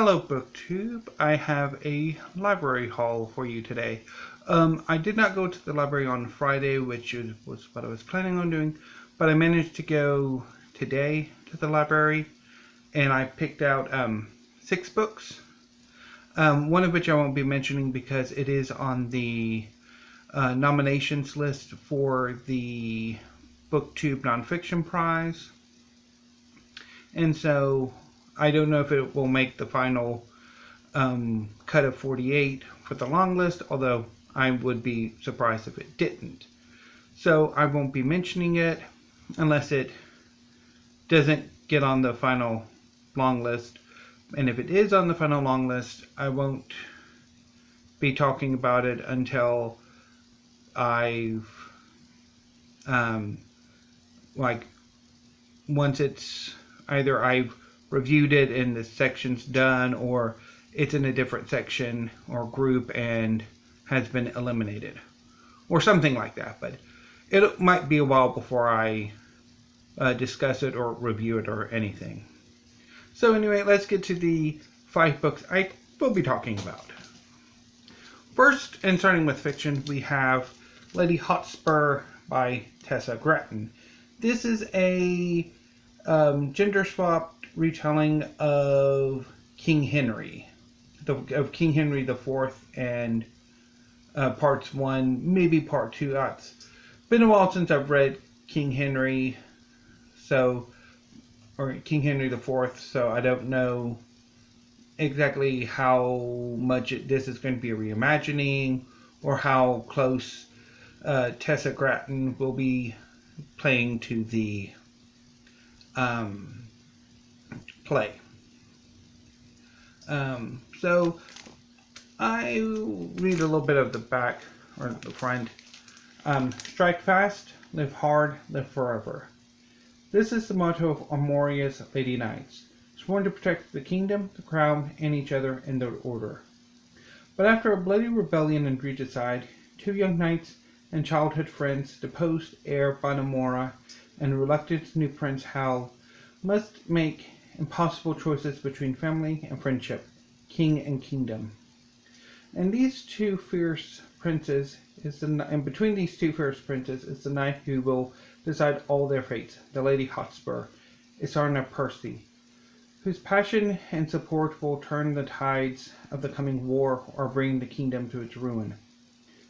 Hello BookTube, I have a library haul for you today. I did not go to the library on Friday, which was what I was planning on doing, but I managed to go today to the library, and I picked out 6 books, one of which I won't be mentioning because it is on the nominations list for the BookTube Nonfiction Prize, and so I don't know if it will make the final cut of 48 for the long list, although I would be surprised if it didn't. So I won't be mentioning it unless it doesn't get on the final long list. And if it is on the final long list, I won't be talking about it until I've once it's either I've reviewed it and the section's done, or it's in a different section or group and has been eliminated, or something like that. But it might be a while before I discuss it or review it or anything. So anyway, let's get to the 5 books I will be talking about. First, and starting with fiction, we have Lady Hotspur by Tessa Gratton. This is a gender-swapped retelling of King Henry, of King Henry IV, and parts 1, maybe part 2. It's been a while since I've read King Henry, or King Henry IV, so I don't know exactly how much this is going to be a reimagining, or how close Tessa Gratton will be playing to the play. So I read a little bit of the back, or the front. Strike fast, live hard, live forever. This is the motto of Armoria's Lady Knights, sworn to protect the kingdom, the crown, and each other in their order. But after a bloody rebellion in regicide, 2 young knights and childhood friends, deposed heir Bonamora and reluctant new Prince Hal, must make impossible choices between family and friendship, king and kingdom. And between these two fierce princes is the knight who will decide all their fates, the Lady Hotspur, Isarna Percy, whose passion and support will turn the tides of the coming war or bring the kingdom to its ruin.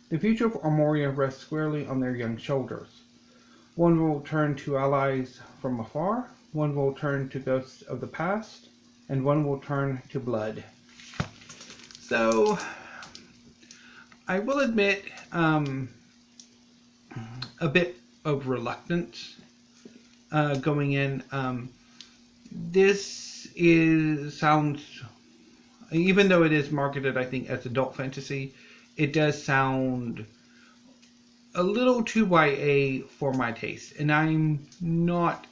The future of Armoria rests squarely on their young shoulders. One will turn to allies from afar, one will turn to ghosts of the past, and one will turn to blood. So, I will admit a bit of reluctance going in. This sounds, even though it is marketed, I think, as adult fantasy, it does sound a little too YA for my taste, and I'm not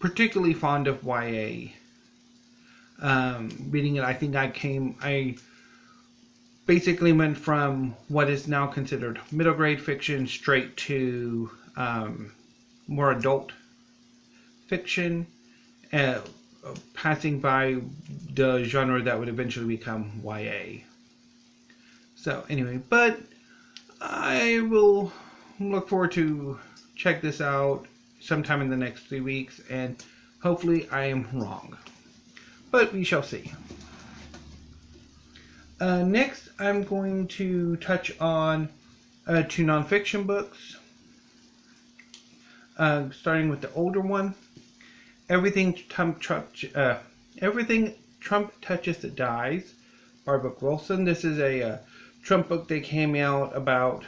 particularly fond of YA. Reading it, I think I basically went from what is now considered middle grade fiction straight to more adult fiction, passing by the genre that would eventually become YA. So anyway, but I will look forward to check this out sometime in the next 3 weeks, and hopefully I am wrong. But we shall see. Next, I'm going to touch on 2 nonfiction books, starting with the older one, Everything Trump Touches Dies by Brooke Wilson. This is a Trump book that came out about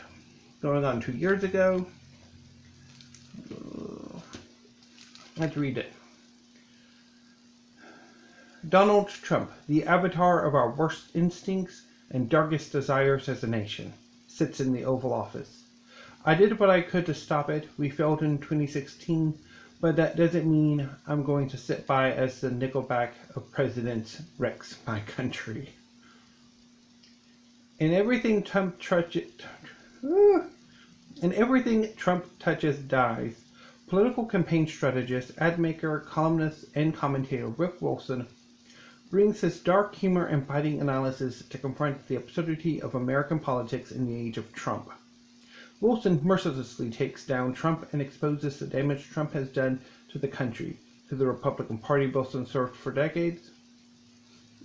going on 2 years ago. Let's read it. Donald Trump, the avatar of our worst instincts and darkest desires as a nation, sits in the Oval Office. I did what I could to stop it. We failed in 2016, but that doesn't mean I'm going to sit by as the nickelback of presidents wrecks my country. In everything Trump touches dies. Political campaign strategist, ad maker, columnist, and commentator Brooke Wilson brings his dark humor and biting analysis to confront the absurdity of American politics in the age of Trump. Wilson mercilessly takes down Trump and exposes the damage Trump has done to the country, to the Republican Party Wilson served for decades,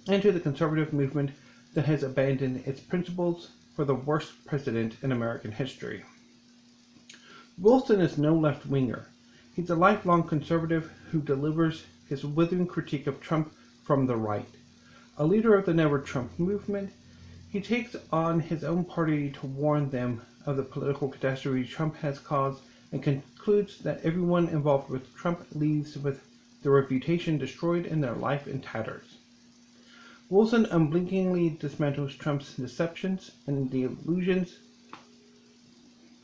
and to the conservative movement that has abandoned its principles for the worst president in American history. Wilson is no left-winger. He's a lifelong conservative who delivers his withering critique of Trump from the right. A leader of the Never Trump movement, he takes on his own party to warn them of the political catastrophe Trump has caused and concludes that everyone involved with Trump leaves with their reputation destroyed and their life in tatters. Wilson unblinkingly dismantles Trump's deceptions and the illusions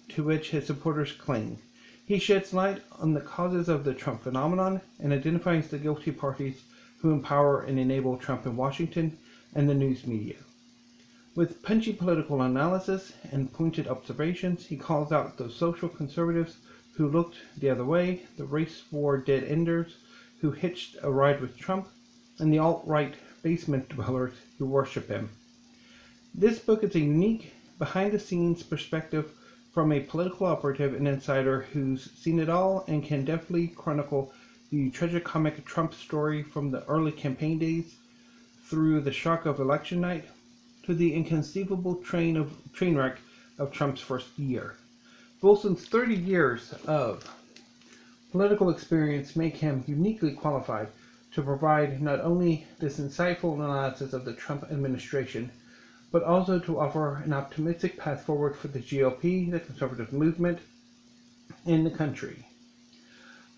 to which his supporters cling. He sheds light on the causes of the Trump phenomenon and identifies the guilty parties who empower and enable Trump in Washington and the news media. With punchy political analysis and pointed observations, he calls out those social conservatives who looked the other way, the race war dead-enders who hitched a ride with Trump, and the alt-right basement dwellers who worship him. This book is a unique, behind-the-scenes perspective from a political operative and insider who's seen it all and can deftly chronicle the tragicomic Trump story from the early campaign days through the shock of election night to the inconceivable train wreck of Trump's first year. Wilson's 30 years of political experience make him uniquely qualified to provide not only this insightful analysis of the Trump administration, but also to offer an optimistic path forward for the GOP, the conservative movement, and the country.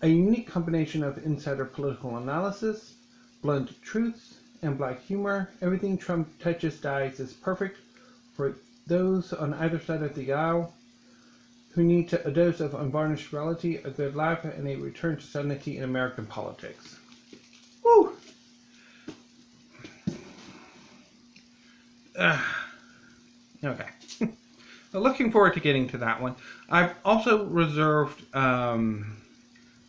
A unique combination of insider political analysis, blunt truths, and black humor, everything Trump touches dies is perfect for those on either side of the aisle who need a dose of unvarnished reality, a good laugh, and a return to sanity in American politics. Woo! Okay. Looking forward to getting to that one. I've also reserved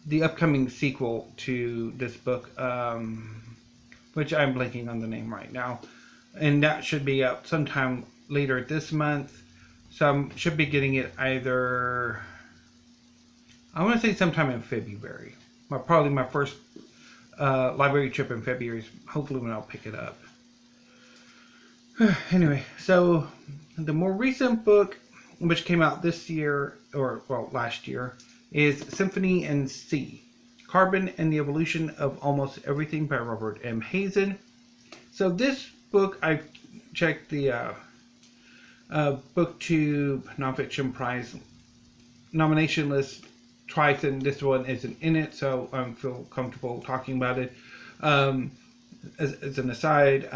the upcoming sequel to this book, which I'm blanking on the name right now, and that should be out sometime later this month. So I should be getting it either, I want to say sometime in February. Probably my first library trip in February is hopefully when I'll pick it up. Anyway, so the more recent book, which came out this year, or well, last year, is Symphony and See, Carbon and the Evolution of Almost Everything by Robert M. Hazen. So this book, I've checked the BookTube Nonfiction Prize nomination list twice, and this one isn't in it, so I feel comfortable talking about it. As an aside,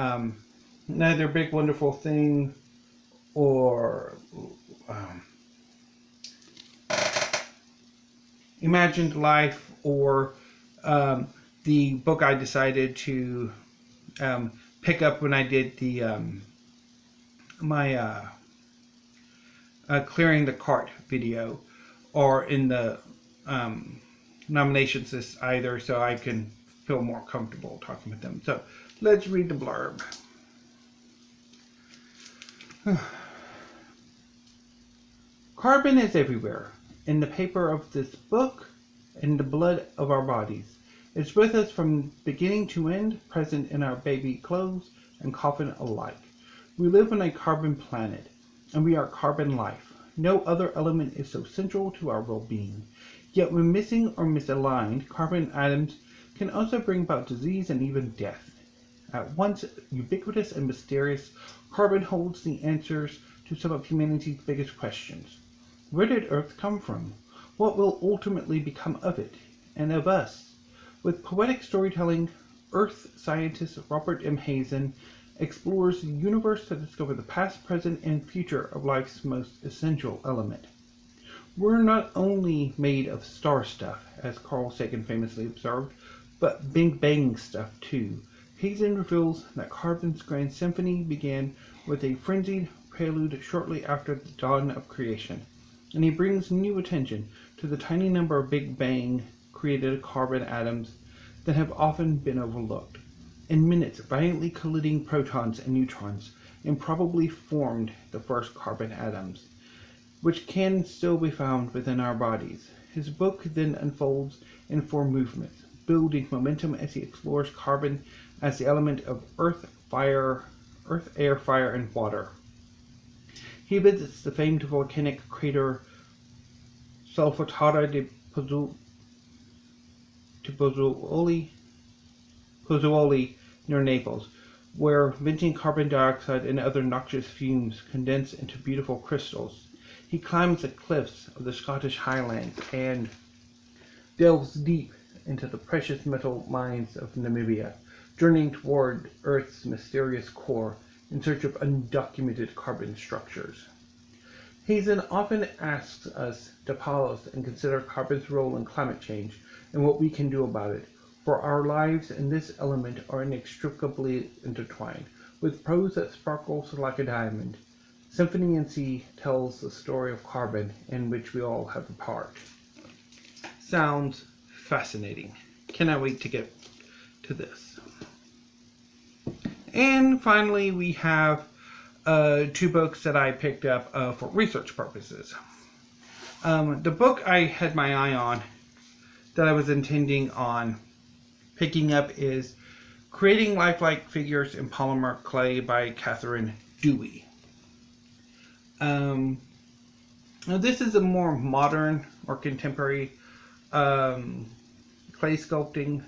neither Big Wonderful Thing or Imagined Life or the book I decided to pick up when I did the my clearing the cart video or in the nominations list either, so I can feel more comfortable talking with them. So let's read the blurb. Carbon is everywhere, in the paper of this book, in the blood of our bodies. It's with us from beginning to end, present in our baby clothes and coffin alike. We live on a carbon planet, and we are carbon life. No other element is so central to our well-being. Yet when missing or misaligned, carbon atoms can also bring about disease and even death. At once ubiquitous and mysterious, carbon holds the answers to some of humanity's biggest questions. Where did Earth come from? What will ultimately become of it, and of us? With poetic storytelling, Earth scientist Robert M. Hazen explores the universe to discover the past, present, and future of life's most essential element. We're not only made of star stuff, as Carl Sagan famously observed, but Big Bang stuff too. Hazen reveals that carbon's grand symphony began with a frenzied prelude shortly after the dawn of creation, and he brings new attention to the tiny number of Big Bang created carbon atoms that have often been overlooked. in minutes, violently colliding protons and neutrons, and probably formed the first carbon atoms, which can still be found within our bodies. His book then unfolds in four movements, building momentum as he explores carbon as the element of earth, air, fire, and water. He visits the famed volcanic crater Solfatara di Pozzuoli near Naples, where venting carbon dioxide and other noxious fumes condense into beautiful crystals. He climbs the cliffs of the Scottish Highlands and delves deep into the precious metal mines of Namibia, journeying toward Earth's mysterious core in search of undocumented carbon structures. Hazen often asks us to pause and consider carbon's role in climate change and what we can do about it, for our lives and this element are inextricably intertwined, with prose that sparkles like a diamond. Symphony and See tells the story of carbon in which we all have a part. Sounds fascinating. Cannot wait to get to this. And finally, we have two books that I picked up for research purposes. The book I had my eye on that I was intending on picking up is Creating Lifelike Figures in Polymer Clay by Katherine Dewey. Now this is a more modern or contemporary clay sculpting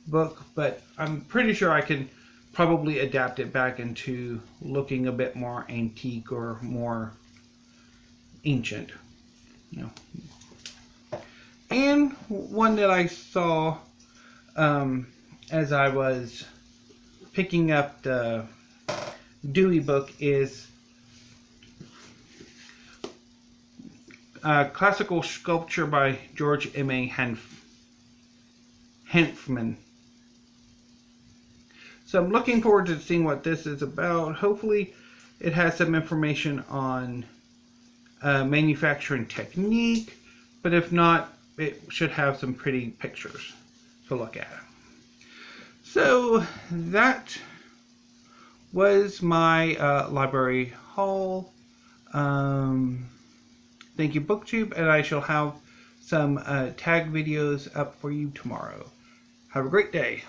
book, but I'm pretty sure I can probably adapt it back into looking a bit more antique or more ancient. You know. And one that I saw as I was picking up the Dewey book is Classical Sculpture by George M.A. Hanfmann. So I'm looking forward to seeing what this is about. Hopefully it has some information on manufacturing technique, but if not, it should have some pretty pictures to look at. So that was my library haul. Thank you, BookTube, and I shall have some tag videos up for you tomorrow. Have a great day.